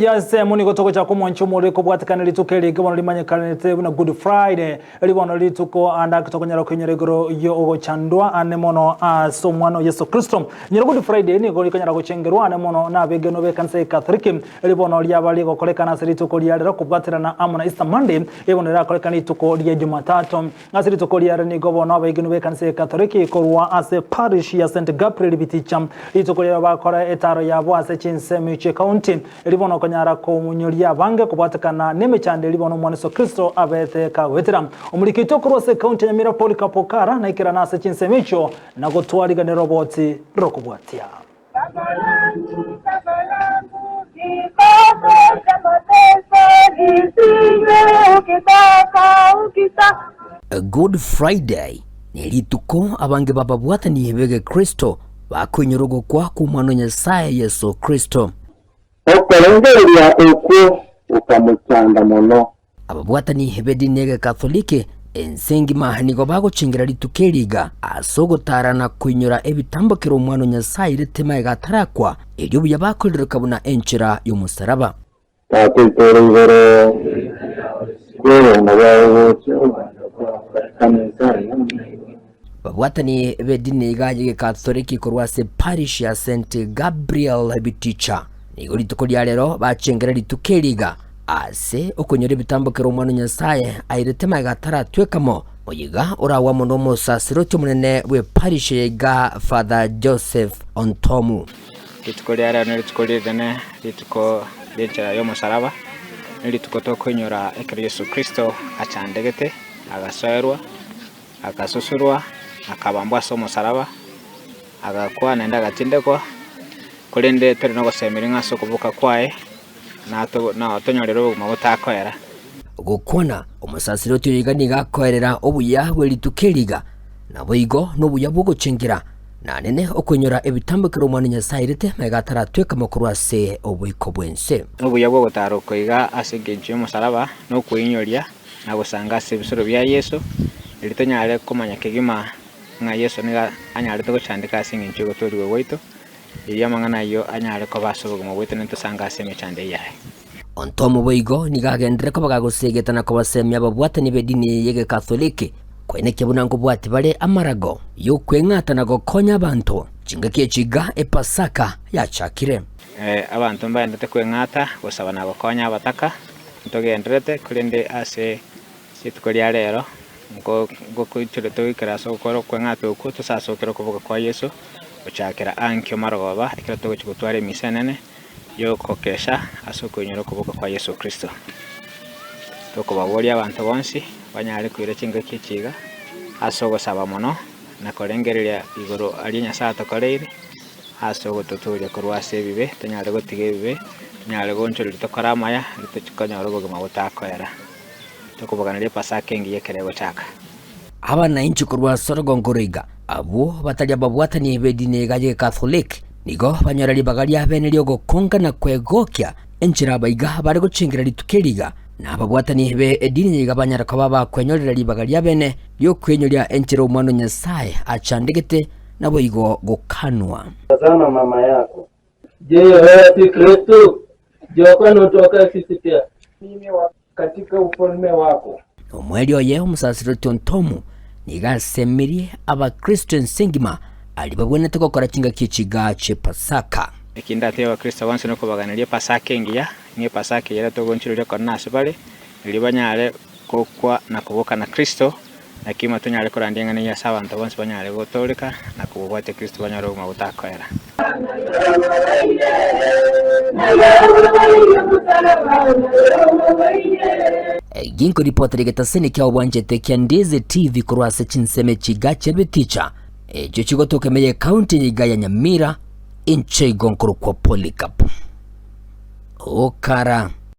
yase muni gotoko cha kumoncho muri ko bwatikana litukeli gbono limanyekanete na Good Friday libono lituko anda kutoko nyaro kwenyeregoro yo ogochandwa ane mono somwano Yesu Kristo nyaro Good Friday ni goli kanyara gochengerwa ane mono na begeno be kanse Catholic libono lyabali gokolekana serituko lyalero kubwatira na amona Easter Monday libono lyakolekana lituko lya Jumatatu asirituko lyare ni gobono abegeno be kanse Catholic korwa ase parish ya St Gabriel Biticha lituko lyabakora etaro yabo ase Kisii County libono kanyara ko munyolia bange kubwatikana nemechande libono mwaneso Kristo abete kawetera umulikito kurose County Nyamira Pokara na ikira nase Kisii na gotwariga ne roboti rokubwatia Good Friday nilituko abange bababwata ni hebege Kristo bakunyorogo kwa kumwano Nyasaye Yesu Kristo okolengeria uko ukamuchanda mono ababwata ni hebedi nege Katholike ensengi mahanigo bago chingira litukeliga asogotarana kunyura ebitambokero umwano Nyasaye retema egatarakwa iryo buya bakolera kabuna enchira y'umusaraba tatitoro igoro kwero nabawo babwata ni bedine igaje Katholike korwase parish ya St Gabriel Biticha nigo lituko lyalero bacengera litukeliga ase okonyore bitambokero umwano Nyasaye airetema gatara twekamo oyiga orawa muno musasiroti munene we parish ga Father Joseph Ontomu lituko lyalero lituko lidene lituko lecha yo musaraba lituko tokonyora ekero Yesu Kristo achandegete agasoerwa akasusurwa akabambwa so musaraba agakwa nenda gatindekwa kulende teri no gusemiringa so kubuka kwae na tonyorero magotakoera gukona umusasiroti yigani gakoerera obuya bwe litukeliga naboigo nobuya bwo gucengera nanene okonyora ebitambokero umwano Nyasaye rete megatara tweka makuru ase obuiko bwense obuya bwo gutaro koiga asegenje umusaraba no kuinyoria na gusanga se bisoro bya Yesu litonyale komanya kigima nga Yesu niga anyale to guchandika asinginje gotori weito iya mangana yo anyale ko basoboga mu bwete ntusanga aseme chande yae Ontomo boigo nigagendere ko bagagusegetana ko basemya babwata ni bedini yege Katholike kweneke bunango bwati bale amarago yo kwengata gokonya abantu chingakie chiga epasaka yachakire abantu mbaendete kwengata gusaba na gokonya abataka ntogendrete kulende ase situkolia lero ngo kuitire twikira so koro kwengata uko tusasokero kuvuga kwa Yesu uchakira ankyo marogoba ikira togo chikutware misenene yo kokesha asoko nyoro kuvuga kwa Yesu Kristo toko babori abantu bonsi banyale kwira chinga kichiga asogo saba mono na kolengereria igoro ali Nyasaye tokoleire asogo tutuje kurwase bibe tanyale gotige bibe nyale goncho litokora maya litochikonya rogo magotakoera toko baganire pasake ngiye kerego chaka abana inchi kurwa sorogo ngoriga abo batalya babwata ni bedine gaje Catholic nigo banyora libagalya bene lyo gokonga na kwegokya enchira baiga bare gucengera litukeliga na babwata ni be edini yiga banyara ko baba kwenyorera libagalya bene lyo kwenyorya enchira umwano Nyasaye achandegete nabo igo gokanwa tazama mama yako je wewe si Kristo joko notoka sisi pia mimi katika ufalme wako omwelyo ye umusasiroti Ontomu nigasemirie aba Christian singima alibabwene tokokora chinga kichiga che Pasaka ekindate wa Kristo wanse no kubaganirie Pasaka ngiya ni Pasaka yera togonchirire konase bale libanyale kokwa na kuboka na Kristo na kima tunyale kurandenga ne yasa abantu bonse banyale gotoleka na kubwate Kristo banyaro mabutakoera ginko ripota rigetasene kya obwanjete kya Ndizi TV kurwase chinseme chigache Biticha ejo chigotoke meye county ya Nyamira inche gonkoro kwa Polycarp okara